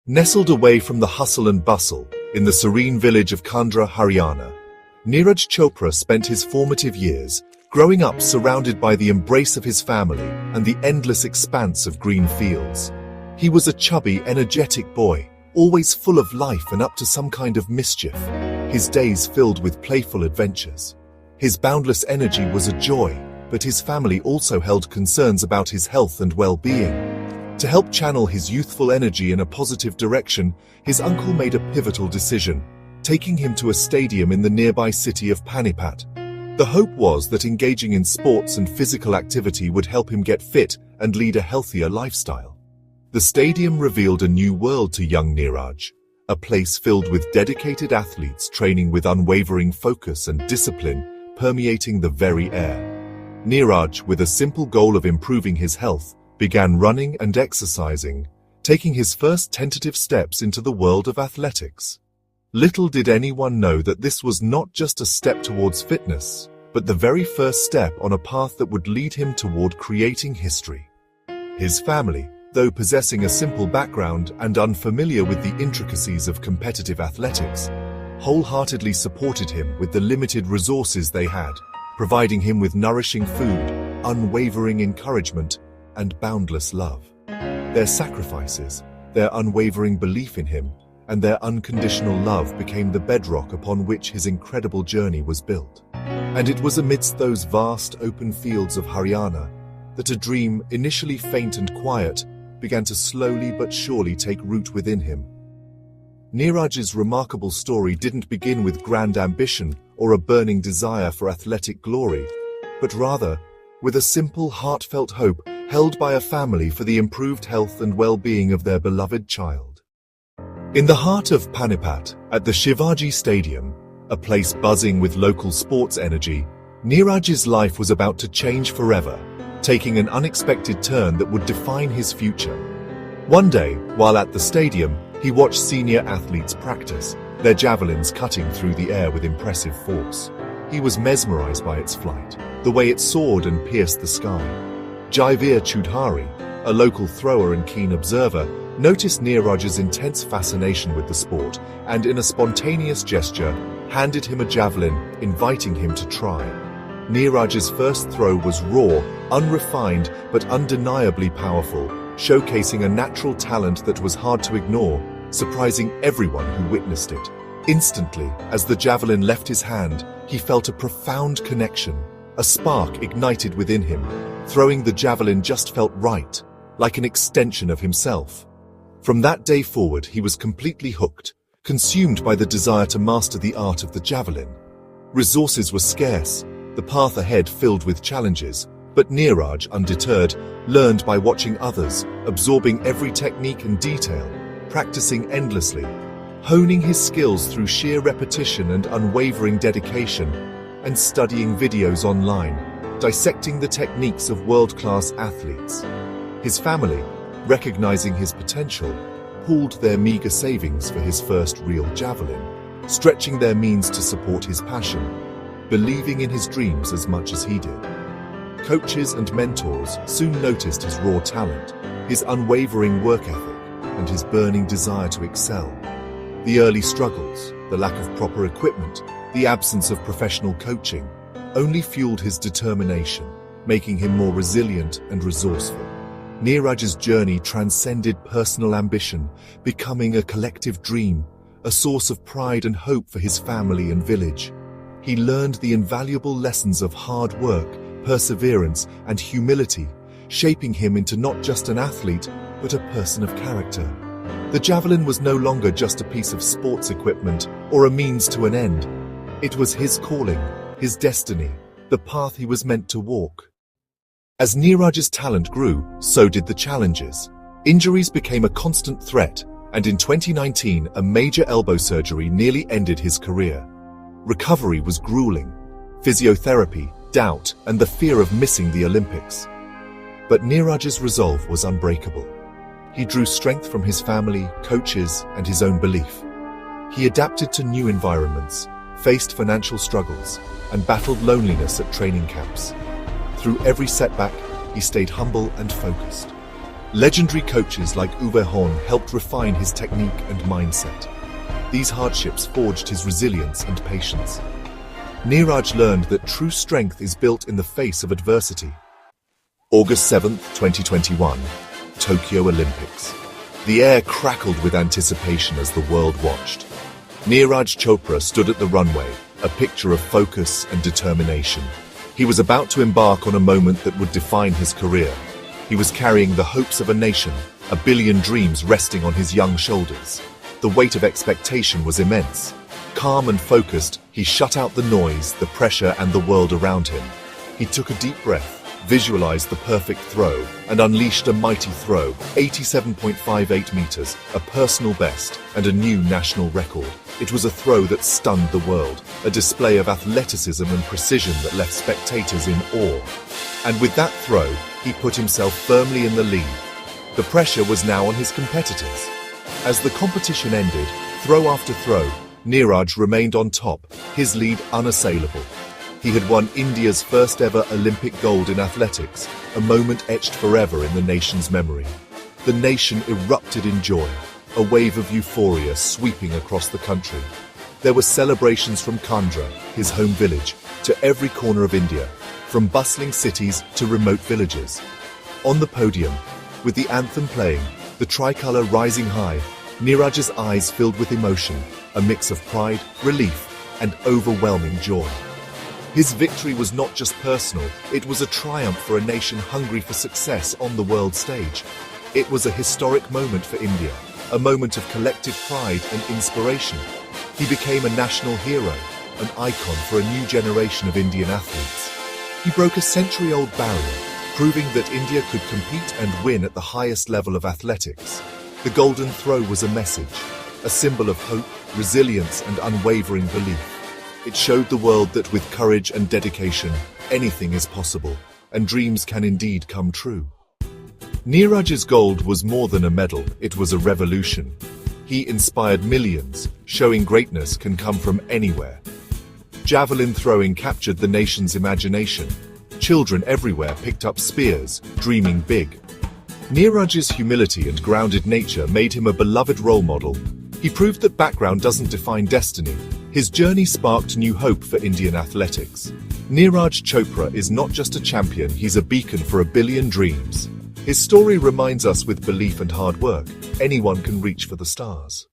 Nestled away from the hustle and bustle, in the serene village of Khandra, Haryana, Neeraj Chopra spent his formative years growing up surrounded by the embrace of his family and the endless expanse of green fields. He was a chubby, energetic boy, always full of life and up to some kind of mischief, his days filled with playful adventures. His boundless energy was a joy, but his family also held concerns about his health and well-being. To help channel his youthful energy in a positive direction, his uncle made a pivotal decision, taking him to a stadium in the nearby city of Panipat. The hope was that engaging in sports and physical activity would help him get fit and lead a healthier lifestyle. The stadium revealed a new world to young Neeraj, a place filled with dedicated athletes training with unwavering focus and discipline permeating the very air. Neeraj, with a simple goal of improving his health, began running and exercising, taking his first tentative steps into the world of athletics. Little did anyone know that this was not just a step towards fitness, but the very first step on a path that would lead him toward creating history. His family, though possessing a simple background and unfamiliar with the intricacies of competitive athletics, wholeheartedly supported him with the limited resources they had, providing him with nourishing food, unwavering encouragement, and boundless love. Their sacrifices, their unwavering belief in him, and their unconditional love became the bedrock upon which his incredible journey was built. And it was amidst those vast open fields of Haryana that a dream, initially faint and quiet, began to slowly but surely take root within him. Neeraj's remarkable story didn't begin with grand ambition or a burning desire for athletic glory, but rather with a simple, heartfelt hope held by a family for the improved health and well-being of their beloved child. In the heart of Panipat, at the Shivaji Stadium, a place buzzing with local sports energy, Neeraj's life was about to change forever, taking an unexpected turn that would define his future. One day, while at the stadium, he watched senior athletes practice, their javelins cutting through the air with impressive force. He was mesmerized by its flight, the way it soared and pierced the sky. Jaivir Choudhary, a local thrower and keen observer, noticed Neeraj's intense fascination with the sport and, in a spontaneous gesture, handed him a javelin, inviting him to try. Neeraj's first throw was raw, unrefined, but undeniably powerful, showcasing a natural talent that was hard to ignore, surprising everyone who witnessed it. Instantly, as the javelin left his hand, he felt a profound connection. A spark ignited within him. Throwing the javelin just felt right, like an extension of himself. From that day forward, he was completely hooked, consumed by the desire to master the art of the javelin. Resources were scarce, the path ahead filled with challenges, but Neeraj, undeterred, learned by watching others, absorbing every technique and detail, practicing endlessly, honing his skills through sheer repetition and unwavering dedication, and studying videos online, dissecting the techniques of world-class athletes. His family, recognizing his potential, pooled their meager savings for his first real javelin, stretching their means to support his passion, believing in his dreams as much as he did. Coaches and mentors soon noticed his raw talent, his unwavering work ethic, and his burning desire to excel. The early struggles, the lack of proper equipment, the absence of professional coaching, only fueled his determination, making him more resilient and resourceful. Neeraj's journey transcended personal ambition, becoming a collective dream, a source of pride and hope for his family and village. He learned the invaluable lessons of hard work, perseverance, and humility, shaping him into not just an athlete, but a person of character. The javelin was no longer just a piece of sports equipment or a means to an end. It was his calling, his destiny, the path he was meant to walk. As Neeraj's talent grew, so did the challenges. Injuries became a constant threat, and in 2019, a major elbow surgery nearly ended his career. Recovery was grueling. Physiotherapy, doubt, and the fear of missing the Olympics. But Neeraj's resolve was unbreakable. He drew strength from his family, coaches, and his own belief. He adapted to new environments, faced financial struggles, and battled loneliness at training camps. Through every setback, he stayed humble and focused. Legendary coaches like Uwe Horn helped refine his technique and mindset. These hardships forged his resilience and patience. Neeraj learned that true strength is built in the face of adversity. August 7, 2021, Tokyo Olympics. The air crackled with anticipation as the world watched. Neeraj Chopra stood at the runway, a picture of focus and determination. He was about to embark on a moment that would define his career. He was carrying the hopes of a nation, a billion dreams resting on his young shoulders. The weight of expectation was immense. Calm and focused, he shut out the noise, the pressure, and the world around him. He took a deep breath, visualized the perfect throw, and unleashed a mighty throw, 87.58 meters, a personal best, and a new national record. It was a throw that stunned the world, a display of athleticism and precision that left spectators in awe. And with that throw, he put himself firmly in the lead. The pressure was now on his competitors. As the competition ended, throw after throw, Neeraj remained on top, his lead unassailable. He had won India's first ever Olympic gold in athletics, a moment etched forever in the nation's memory. The nation erupted in joy, a wave of euphoria sweeping across the country. There were celebrations from Kandra, his home village, to every corner of India, from bustling cities to remote villages. On the podium, with the anthem playing, the tricolour rising high, Neeraj's eyes filled with emotion, a mix of pride, relief, and overwhelming joy. His victory was not just personal, it was a triumph for a nation hungry for success on the world stage. It was a historic moment for India, a moment of collective pride and inspiration. He became a national hero, an icon for a new generation of Indian athletes. He broke a century-old barrier, proving that India could compete and win at the highest level of athletics. The golden throw was a message, a symbol of hope, resilience, and unwavering belief. It showed the world that with courage and dedication, anything is possible, and dreams can indeed come true. Neeraj's gold was more than a medal, it was a revolution. He inspired millions, showing greatness can come from anywhere. Javelin throwing captured the nation's imagination. Children everywhere picked up spears, dreaming big. Neeraj's humility and grounded nature made him a beloved role model. He proved that background doesn't define destiny. His journey sparked new hope for Indian athletics. Neeraj Chopra is not just a champion, he's a beacon for a billion dreams. His story reminds us with belief and hard work, anyone can reach for the stars.